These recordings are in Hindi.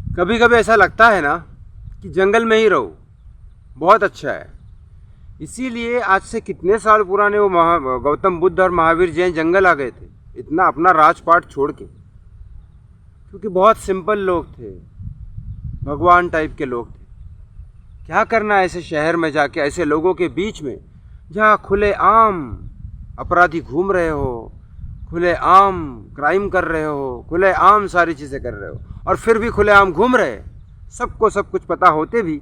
कभी कभी ऐसा लगता है ना कि जंगल में ही रहो, बहुत अच्छा है। इसीलिए आज से कितने साल पुराने वो गौतम बुद्ध और महावीर जैन जंगल आ गए थे, इतना अपना राजपाट छोड़ के, क्योंकि बहुत सिंपल लोग थे, भगवान टाइप के लोग थे। क्या करना ऐसे शहर में जाके, ऐसे लोगों के बीच में जहाँ खुले आम अपराधी घूम रहे हो, खुले आम क्राइम कर रहे हो, खुले आम सारी चीज़ें कर रहे हो, और फिर भी खुले आम घूम रहे, सबको सब कुछ पता होते भी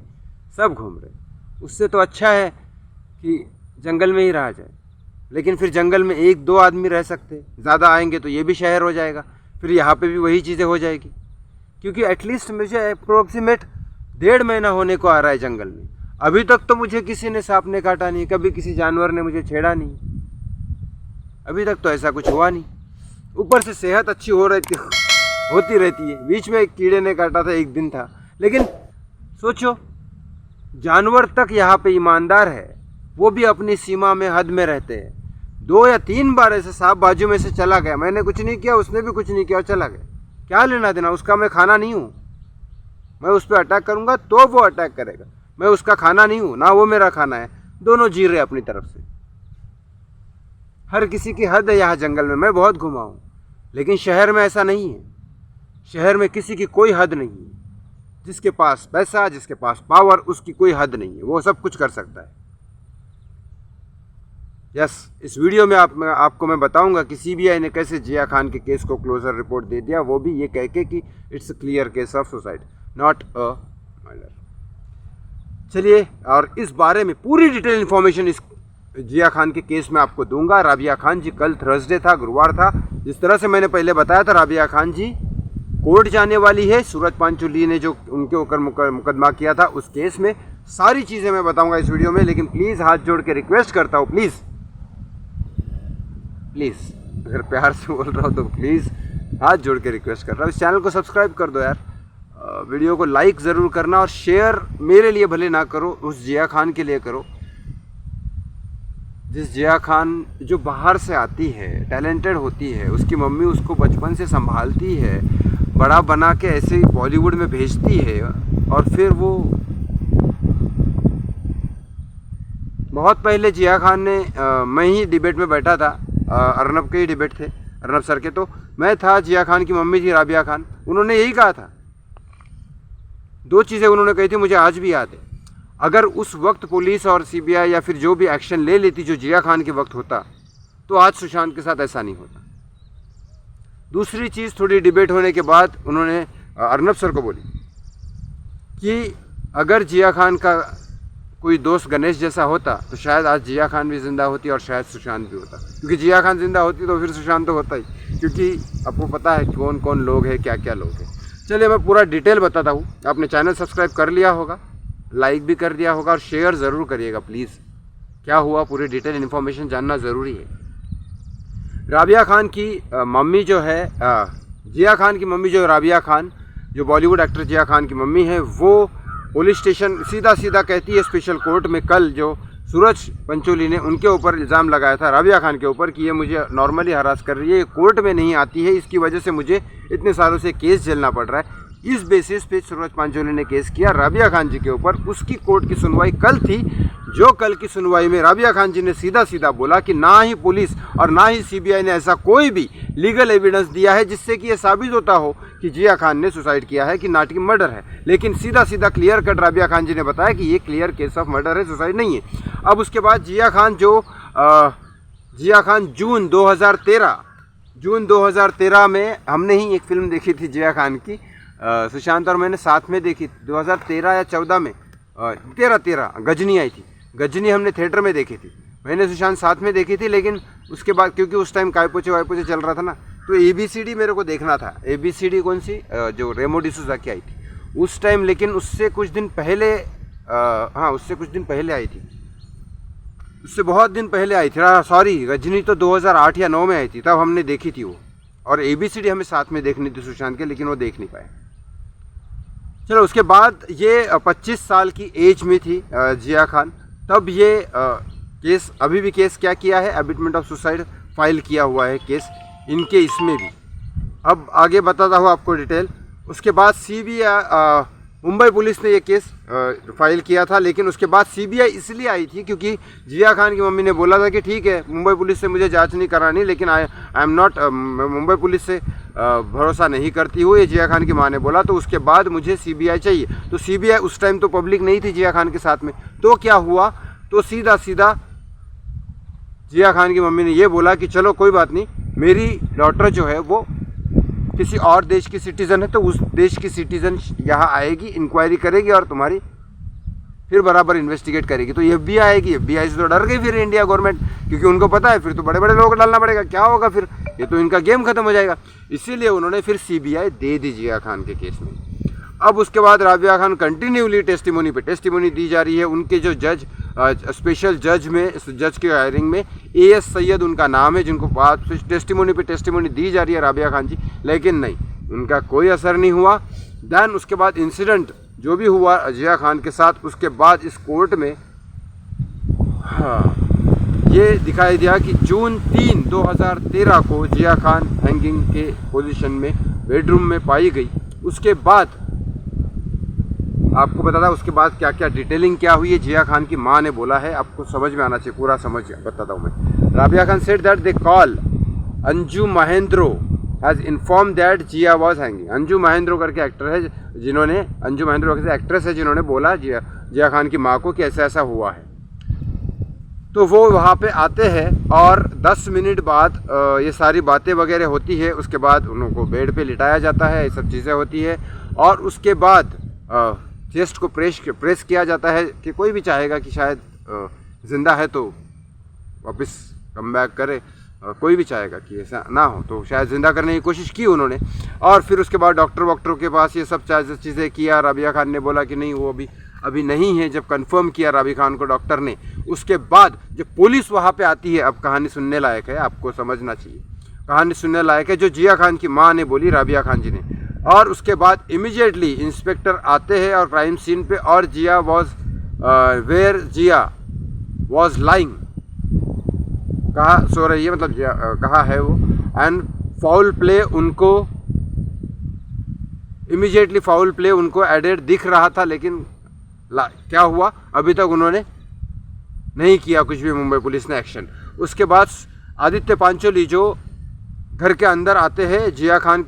सब घूम रहे। उससे तो अच्छा है कि जंगल में ही रहा जाए। लेकिन फिर जंगल में एक दो आदमी रह सकते, ज़्यादा आएंगे तो ये भी शहर हो जाएगा, फिर यहाँ पे भी वही चीज़ें हो जाएगी। क्योंकि एटलीस्ट मुझे अप्रोक्सीमेट 1.5 महीना होने को आ रहा है जंगल में, अभी तक तो मुझे किसी ने सांप ने काटा नहीं, कभी किसी जानवर ने मुझे छेड़ा नहीं, अभी तक तो ऐसा कुछ हुआ नहीं। ऊपर से सेहत अच्छी होती रहती है। बीच में एक कीड़े ने काटा था, एक दिन था, लेकिन सोचो जानवर तक यहाँ पे ईमानदार है, वो भी अपनी सीमा में, हद में रहते हैं। 2 या 3 बार ऐसे सांप बाजू में से चला गया, मैंने कुछ नहीं किया, उसने भी कुछ नहीं किया और चला गया। क्या लेना देना, उसका मैं खाना नहीं हूँ। मैं उस पर अटैक करूँगा तो वो अटैक करेगा, मैं उसका खाना नहीं हूँ ना वो मेरा खाना है। दोनों जी रहे अपनी तरफ से। हर किसी की हद है यहाँ जंगल में। मैं बहुत घुमा हूँ, लेकिन शहर में ऐसा नहीं है। शहर में किसी की कोई हद नहीं है। जिसके पास पैसा, जिसके पास पावर, उसकी कोई हद नहीं है, वो सब कुछ कर सकता है। यस, इस वीडियो में आपको मैं बताऊंगा कि सीबीआई ने कैसे जिया खान के केस को क्लोजर रिपोर्ट दे दिया, वो भी ये कह के कि it's clear case of suicide, not a murder. चलिए, और इस बारे में पूरी डिटेल इन्फॉर्मेशन इस जिया खान के केस में आपको दूंगा। राबिया खान जी, कल थर्सडे था, गुरुवार था, जिस तरह से मैंने पहले बताया था, राबिया खान जी कोर्ट जाने वाली है। सूरज पांचोली ने जो उनके ऊपर मुकदमा किया था उस केस में सारी चीज़ें मैं बताऊंगा इस वीडियो में। लेकिन प्लीज़ हाथ जोड़ के रिक्वेस्ट करता हूँ, प्लीज़ प्लीज़, अगर प्यार से बोल रहा हूँ तो प्लीज़ हाथ जोड़ के रिक्वेस्ट कर रहा हूँ, इस चैनल को सब्सक्राइब कर दो यार, वीडियो को लाइक ज़रूर करना, और शेयर मेरे लिए भले ना करो, उस जिया खान के लिए करो। जिस जिया खान जो बाहर से आती है, टैलेंटेड होती है, उसकी मम्मी उसको बचपन से संभालती है, बड़ा बना के ऐसे बॉलीवुड में भेजती है, और फिर वो बहुत पहले जिया खान ने मैं ही डिबेट में बैठा था, अर्नब के ही डिबेट थे, अर्नब सर के, तो मैं था, जिया खान की मम्मी थी राबिया खान। उन्होंने यही कहा था, 2 चीज़ें उन्होंने कही थी, मुझे आज भी याद है। अगर उस वक्त पुलिस और सीबीआई या फिर जो भी एक्शन ले लेती जो जिया खान के वक्त होता, तो आज सुशांत के साथ ऐसा नहीं होता। दूसरी चीज़, थोड़ी डिबेट होने के बाद उन्होंने अर्नब सर को बोली कि अगर जिया खान का कोई दोस्त गणेश जैसा होता तो शायद आज जिया खान भी जिंदा होती और शायद सुशांत भी होता। क्योंकि जिया खान जिंदा होती तो फिर सुशांत तो होता ही, क्योंकि आपको पता है कौन कौन लोग हैं, क्या क्या लोग हैं। चलिए, मैं पूरा डिटेल बताता हूँ। आपने चैनल सब्सक्राइब कर लिया होगा, लाइक भी कर दिया होगा, और शेयर ज़रूर करिएगा प्लीज़। क्या हुआ, पूरी डिटेल इन्फॉर्मेशन जानना ज़रूरी है। राबिया खान की मम्मी जो है, जिया खान की मम्मी जो राबिया खान, जो बॉलीवुड एक्टर जिया खान की मम्मी है, वो पुलिस स्टेशन सीधा सीधा कहती है स्पेशल कोर्ट में, कल जो सूरज पंचोली ने उनके ऊपर इल्ज़ाम लगाया था राबिया खान के ऊपर कि ये मुझे नॉर्मली हरास कर रही है, कोर्ट में नहीं आती है, इसकी वजह से मुझे इतने सालों से केस झेलना पड़ रहा है। इस बेसिस पे सूरज पांचोली ने केस किया राबिया खान जी के ऊपर। उसकी कोर्ट की सुनवाई कल थी, जो कल की सुनवाई में राबिया खान जी ने सीधा सीधा बोला कि ना ही पुलिस और ना ही सीबीआई ने ऐसा कोई भी लीगल एविडेंस दिया है जिससे कि ये साबित होता हो कि जिया खान ने सुसाइड किया है, कि नाटकी मर्डर है। लेकिन सीधा सीधा क्लियर कट राबिया खान जी ने बताया कि ये क्लियर केस ऑफ मर्डर है, सुसाइड नहीं है। अब उसके बाद जिया खान जून 2013 में हमने ही एक फिल्म देखी थी जिया खान की, सुशांत और मैंने साथ में देखी, 2013 या 14 में, 13 गजनी आई थी। गजनी हमने थिएटर में देखी थी, मैंने सुशांत साथ में देखी थी। लेकिन उसके बाद क्योंकि उस टाइम कायपोचे वायपोचे चल रहा था ना, तो ABCD मेरे को देखना था। ABCD कौन सी, जो रेमो डिसूजा की आई थी उस टाइम, लेकिन उससे कुछ दिन पहले, उससे कुछ दिन पहले आई थी, उससे बहुत दिन पहले आई थी, सॉरी, गजनी तो 2008 या 9 में आई थी, तब हमने देखी थी वो। और ABCD हमें साथ में देखनी थी सुशांत के, लेकिन वो देख नहीं पाए। चलो, उसके बाद ये 25 साल की एज में थी जिया खान, तब ये केस, अभी भी केस क्या किया है, अबिटमेंट ऑफ सुसाइड फाइल किया हुआ है केस इनके, इसमें भी। अब आगे बताता हूँ आपको डिटेल। उसके बाद सीबीआई मुंबई पुलिस ने ये केस फाइल किया था, लेकिन उसके बाद सीबीआई इसलिए आई थी क्योंकि जिया खान की मम्मी ने बोला था कि ठीक है मुंबई पुलिस से मुझे जांच नहीं करानी, लेकिन I am not, Mumbai police से भरोसा नहीं करती हूँ, ये जिया खान की माँ ने बोला, तो उसके बाद मुझे सीबीआई चाहिए। तो सीबीआई उस टाइम तो पब्लिक नहीं थी जिया खान के साथ में, तो क्या हुआ, तो सीधा सीधा जिया खान की मम्मी ने ये बोला कि चलो कोई बात नहीं, मेरी डॉटर जो है वो किसी और देश की सिटीज़न है, तो उस देश की सिटीज़न यहाँ आएगी, इंक्वायरी करेगी और तुम्हारी फिर बराबर इन्वेस्टिगेट करेगी। तो एफबीआई आएगी, एफबीआई से तो डर गई फिर इंडिया गवर्नमेंट, क्योंकि उनको पता है फिर तो बड़े बड़े लोगों को डालना पड़ेगा, क्या होगा फिर, ये तो इनका गेम खत्म हो जाएगा। इसीलिए उन्होंने फिर सीबीआई दे दी जिया खान के केस में। अब उसके बाद राबिया खान कंटिन्यूली टेस्टिमोनी पे टेस्टिमोनी दी जा रही है। उनके जो जज, स्पेशल जज में, जज के हायरिंग में एएस सैयद उनका नाम है, जिनको बात टेस्टिमोनी पे टेस्टिमोनी दी जा रही है राबिया खान जी, लेकिन नहीं, उनका कोई असर नहीं हुआ। देन उसके बाद इंसिडेंट जो भी हुआ जिया खान के साथ, उसके बाद इस कोर्ट में ये दिखाई दिया कि जून 3, 2013 को जिया खान हैंगिंग के पोजीशन में बेडरूम में पाई गई। उसके बाद आपको बता था उसके बाद क्या क्या डिटेलिंग क्या हुई है, जिया खान की माँ ने बोला है, आपको समझ में आना चाहिए, पूरा समझ बताता हूँ मैं। Rabia Khan said that they call Anju Mahendru has informed that Jiah was hanging. Anju Mahendru करके एक्टर है जिन्होंने, अंजू महेंद्रो करके एक्ट्रेस है जिन्होंने बोला जिया खान की माँ को कि ऐसा ऐसा हुआ है। तो वो वहाँ पे आते हैं और 10 मिनट बाद ये सारी बातें वगैरह होती है। उसके बाद उनको बेड पे लिटाया जाता है, ये सब चीज़ें होती है, और उसके बाद चेस्ट को प्रेस किया जाता है कि कोई भी चाहेगा कि शायद ज़िंदा है तो वापस कम बैक करे, कोई भी चाहेगा कि ऐसा ना हो, तो शायद ज़िंदा करने की कोशिश की उन्होंने। और फिर उसके बाद डॉक्टरों के पास ये सब चीज़ें किया। राबिया खान ने बोला कि नहीं वो अभी नहीं है। जब कंफर्म किया राबिया खान को डॉक्टर ने, उसके बाद जब पुलिस वहाँ पे आती है, अब कहानी सुनने लायक है, आपको समझना चाहिए, कहानी सुनने लायक है जो जिया खान की माँ ने बोली राबिया खान जी ने। और उसके बाद इमीडिएटली इंस्पेक्टर आते हैं और क्राइम सीन पे, और Jiah was where Jiah was lying, कहा सो रही है, मतलब कहा है वो, एंड फाउल प्ले उनको इमीडिएटली फाउल प्ले उनको एडेड दिख रहा था, लेकिन क्या हुआ अभी तक उन्होंने नहीं किया कुछ भी, मुंबई पुलिस ने एक्शन। उसके बाद आदित्य पांचोली जो घर के अंदर आते हैं, जिया खान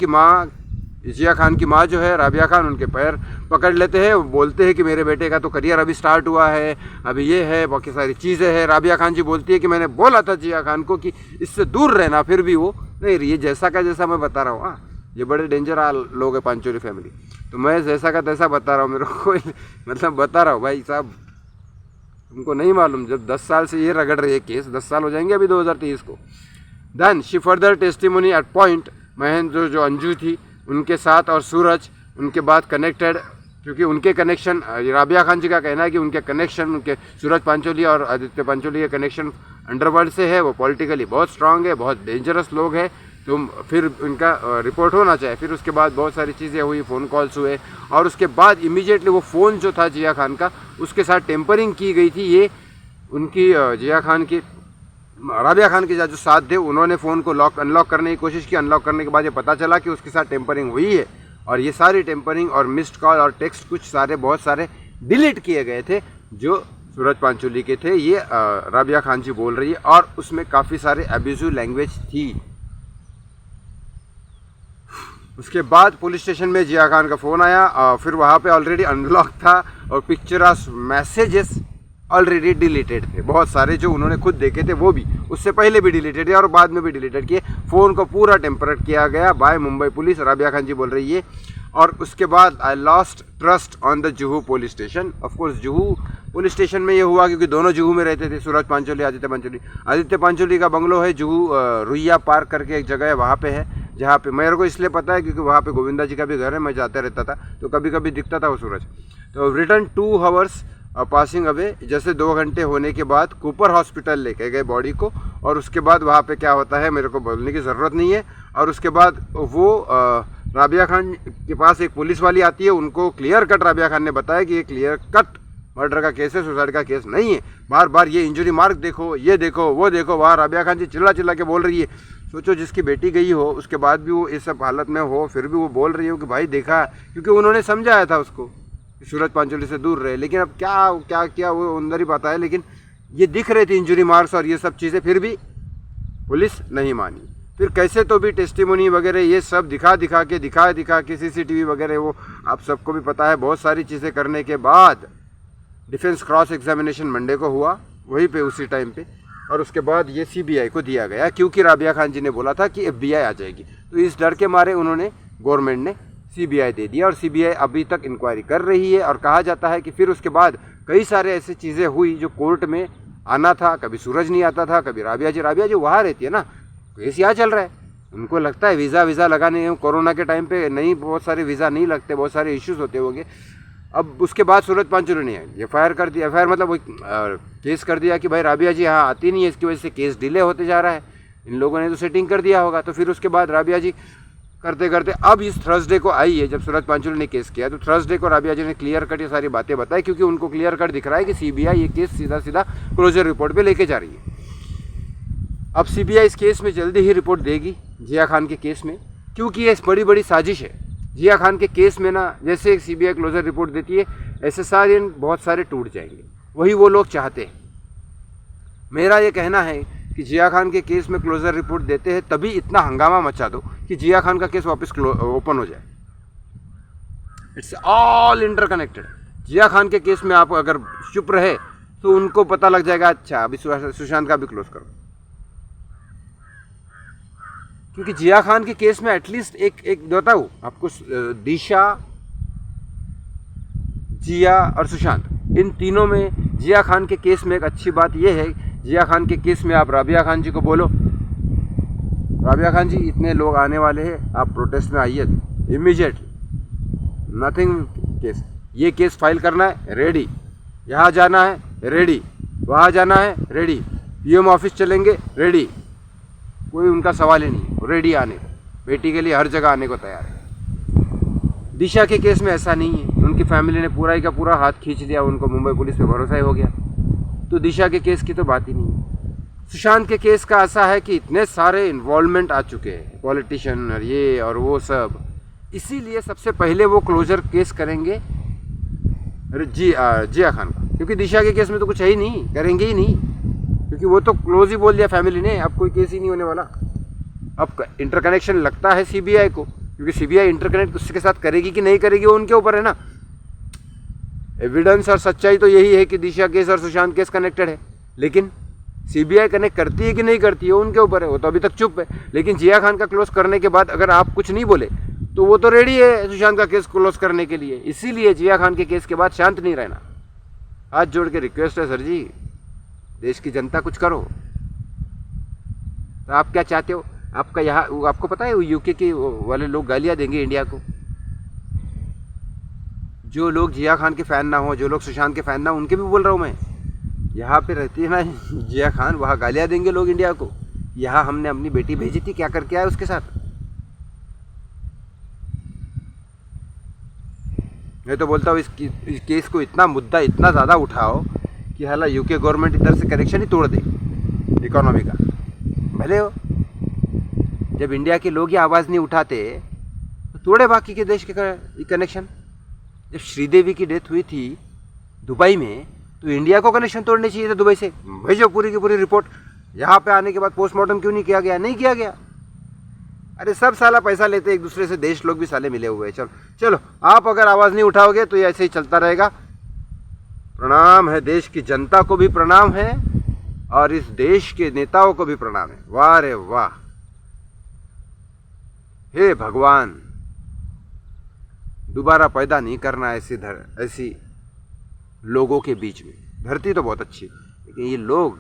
की माँ जो है राबिया खान, उनके पैर पकड़ लेते हैं, बोलते हैं कि मेरे बेटे का तो करियर अभी स्टार्ट हुआ है, अभी ये है, बाकी सारी चीज़ें हैं। राबिया खान जी बोलती है कि मैंने बोला था जिया खान को कि इससे दूर रहना, फिर भी वो नहीं रही है। जैसा का जैसा मैं बता रहा हूँ, ये बड़े डेंजर लोग हैं पांचोली फैमिली, तो मैं जैसा का तैसा बता रहा हूँ, मेरे को मतलब बता रहा हूँ भाई साहब, तुमको नहीं मालूम, जब 10 साल से ये रगड़ रही है केस, 10 साल हो जाएंगे अभी 2023 को। Then she further testimony at point Mahendra जो अंजू थी उनके साथ, और सूरज उनके बाद कनेक्टेड, क्योंकि उनके कनेक्शन, राबिया खान जी का कहना है कि उनके कनेक्शन, उनके सूरज पांचोली और आदित्य पांचोली के कनेक्शन अंडरवर्ल्ड से है, वो पॉलिटिकली बहुत स्ट्रांग है, बहुत डेंजरस लोग हैं, तो फिर उनका रिपोर्ट होना चाहिए। फिर उसके बाद बहुत सारी चीज़ें हुई, फ़ोन कॉल्स हुए, और उसके बाद इमीडिएटली वो फ़ोन जो था जिया खान का, उसके साथ टेम्परिंग की गई थी। ये उनकी जिया खान की, राबिया खान के जो साथ थे, उन्होंने फ़ोन को अनलॉक करने की कोशिश की। अनलॉक करने के बाद ये पता चला कि उसके साथ टेम्परिंग हुई है, और ये सारी टेम्परिंग और मिस्ड कॉल और टेक्स्ट कुछ सारे बहुत सारे डिलीट किए गए थे जो सूरज पांचोली के थे, ये राबिया खान जी बोल रही है, और उसमें काफ़ी सारे अब्यूजिव लैंग्वेज थी। उसके बाद पुलिस स्टेशन में जिया खान का फ़ोन आया, फिर वहाँ पे ऑलरेडी अनलॉक था, और पिक्चर्स मैसेजेस ऑलरेडी डिलीटेड थे, बहुत सारे जो उन्होंने खुद देखे थे वो भी उससे पहले भी डिलीटेड किए और बाद में भी डिलीटेड किए। फ़ोन को पूरा टेम्परेट किया गया बाय मुंबई पुलिस, राबिया खान जी बोल रही है। और उसके बाद I lost trust on the Juhu police station. Of course Juhu police station में ये हुआ क्योंकि दोनों जुहू में रहते थे, सूरज पांचोली, आदित्य पांचोली का बंगलो है जुहू रुइया पार्क करके एक जगह है, वहाँ पे है, जहाँ पे मेरे को इसलिए पता है क्योंकि वहाँ पे गोविंदा जी का भी घर है, मैं जाते रहता था, तो कभी कभी दिखता था वो सूरज। तो रिटर्न 2 आवर्स पासिंग अवे, जैसे 2 घंटे होने के बाद कूपर हॉस्पिटल लेके गए बॉडी को, और उसके बाद वहाँ पे क्या होता है मेरे को बोलने की ज़रूरत नहीं है। और उसके बाद वो राबिया खान के पास एक पुलिस वाली आती है, उनको क्लियर कट राबिया खान ने बताया कि ये क्लियर कट मर्डर का केस है, सुसाइड का केस नहीं है। बार बार ये इंजरी मार्क देखो, ये देखो, वो देखो, वहाँ राबिया खान जी चिल्ला चिल्ला के बोल रही है। सोचो जिसकी बेटी गई हो उसके बाद भी वो इस सब हालत में हो, फिर भी वो बोल रही हो कि भाई देखा, क्योंकि उन्होंने समझाया था उसको कि सूरज पांचोली से दूर रहे। लेकिन अब क्या क्या क्या वो अंदर ही पता है, लेकिन ये दिख रही थी इंजरी मार्क्स और ये सब चीज़ें, फिर भी पुलिस नहीं मानी। फिर कैसे तो भी टेस्टिमोनी वगैरह ये सब दिखा दिखा के CCTV वगैरह, वो आप सबको भी पता है, बहुत सारी चीज़ें करने के बाद डिफेंस क्रॉस एग्जामिनेशन मंडे को हुआ वहीं पे उसी टाइम पे, और उसके बाद ये CBI को दिया गया, क्योंकि राबिया खान जी ने बोला था कि FBI आ जाएगी। तो इस डर के मारे उन्होंने, गवर्नमेंट ने CBI दे दिया, और CBI अभी तक इंक्वायरी कर रही है। और कहा जाता है कि फिर उसके बाद कई सारे ऐसी चीज़ें हुई जो कोर्ट में आना था, कभी सूरज नहीं आता था, कभी राबिया जी वहाँ रहती है ना, केस यहाँ चल रहा है, उनको लगता है वीज़ा लगाने, कोरोना के टाइम पे नहीं, बहुत सारे वीज़ा नहीं लगते, बहुत सारे इश्यूज़ होते होंगे। अब उसके बाद सूरज पांचोली ने FIR कर दिया, FIR मतलब वो केस कर दिया कि भाई राबिया जी यहाँ आती नहीं है, इसकी वजह से केस डिले होते जा रहा है, इन लोगों ने तो सेटिंग कर दिया होगा। तो फिर उसके बाद राबिया जी करते करते अब इस थर्सडे को आई है, जब सूरज पांचोली ने केस किया, तो थर्सडे को राबिया जी ने क्लियर कट ये सारी बातें बताई, क्योंकि उनको क्लियर कट दिख रहा है कि CBI ये केस सीधा सीधा क्लोजर रिपोर्ट पे लेके जा रही है। अब CBI इस केस में जल्दी ही रिपोर्ट देगी, जिया खान के केस में, क्योंकि ये बड़ी साजिश है। जिया खान के केस में ना, जैसे CBI क्लोजर रिपोर्ट देती है, SSR बहुत सारे टूट जाएंगे, वही वो लोग चाहते हैं। मेरा ये कहना है कि जिया खान के केस में क्लोजर रिपोर्ट देते हैं तभी इतना हंगामा मचा दो कि जिया खान का केस वापस ओपन हो जाए। It's all interconnected. Jiah Khan के केस में आप अगर चुप रहे तो उनको पता लग जाएगा, अच्छा अभी सुशांत का भी क्लोज करो, क्योंकि जिया खान के केस में एटलीस्ट एक बताऊँ आपको, दिशा, जिया और सुशांत, इन तीनों में जिया खान के केस में एक अच्छी बात यह है, जिया खान के केस में आप राबिया खान जी को बोलो, राबिया खान जी इतने लोग आने वाले हैं, आप प्रोटेस्ट में आइए इमीडिएटली, नथिंग केस, ये केस फाइल करना है रेडी, यहाँ जाना है रेडी, वहाँ जाना है रेडी, PM ऑफिस चलेंगे रेडी, कोई उनका सवाल ही नहीं, रेडी आने को, बेटी के लिए हर जगह आने को तैयार है। दिशा के केस में ऐसा नहीं है, उनकी फैमिली ने पूरा ही का पूरा हाथ खींच लिया, उनको मुंबई पुलिस पे भरोसा ही हो गया, तो दिशा के केस की तो बात ही नहीं है। सुशांत के केस का ऐसा है कि इतने सारे इन्वॉल्वमेंट आ चुके हैं, पॉलिटिशियन और ये और वो सब, इसीलिए सबसे पहले वो क्लोजर केस करेंगे जिया खान का, क्योंकि दिशा के केस में तो कुछ है ही नहीं, करेंगे ही नहीं, क्योंकि वो तो क्लोज ही बोल दिया फैमिली ने, अब कोई केस ही नहीं होने वाला। अब इंटरकनेक्शन लगता है CBI को, क्योंकि CBI इंटरकनेक्ट उसके साथ करेगी कि नहीं करेगी वो उनके ऊपर है ना। एविडेंस और सच्चाई तो यही है कि दिशा केस और सुशांत केस कनेक्टेड है, लेकिन CBI कनेक्ट करती है कि नहीं करती है उनके ऊपर है, वो तो अभी तक चुप है। लेकिन जिया खान का क्लोज करने के बाद अगर आप कुछ नहीं बोले तो वो तो रेडी है सुशांत का केस क्लोज करने के लिए, इसीलिए जिया खान के केस के बाद शांत नहीं रहना। हाथ जोड़ के रिक्वेस्ट है सर जी, देश की जनता कुछ करो। तो आप क्या चाहते हो? आपका यहाँ, आपको पता है UK के वाले लोग गालियाँ देंगे इंडिया को, जो लोग जिया खान के फ़ैन ना हो, जो लोग सुशांत के फ़ैन ना हो, उनके भी बोल रहा हूँ मैं, यहाँ पे रहती है ना जिया खान, वहाँ गालियाँ देंगे लोग इंडिया को, यहाँ हमने अपनी बेटी भेजी थी, क्या करके आए उसके साथ। मैं तो बोलता हूँ इस केस को इतना मुद्दा इतना ज़्यादा उठाओ कि हाला UK गवर्नमेंट इधर से कनेक्शन ही तोड़ दे इकोनॉमी का, भले हो। जब इंडिया के लोग ही आवाज़ नहीं उठाते तो तोड़े बाकी के देश के कनेक्शन। जब श्रीदेवी की डेथ हुई थी दुबई में, तो इंडिया को कनेक्शन तोड़ने चाहिए था दुबई से, भेजो पूरी की पूरी रिपोर्ट। यहाँ पे आने के बाद पोस्टमार्टम क्यों नहीं किया गया? नहीं किया गया। अरे सब साला पैसा लेते एक दूसरे से, देश लोग भी साले मिले हुए हैं। चलो चलो, आप अगर आवाज़ नहीं उठाओगे तो ये ऐसे ही चलता रहेगा। प्रणाम है, देश की जनता को भी प्रणाम है और इस देश के नेताओं को भी प्रणाम है। वाह रे वाह, हे भगवान, दोबारा पैदा नहीं करना ऐसी लोगों के बीच में। धरती तो बहुत अच्छी है, लेकिन ये लोग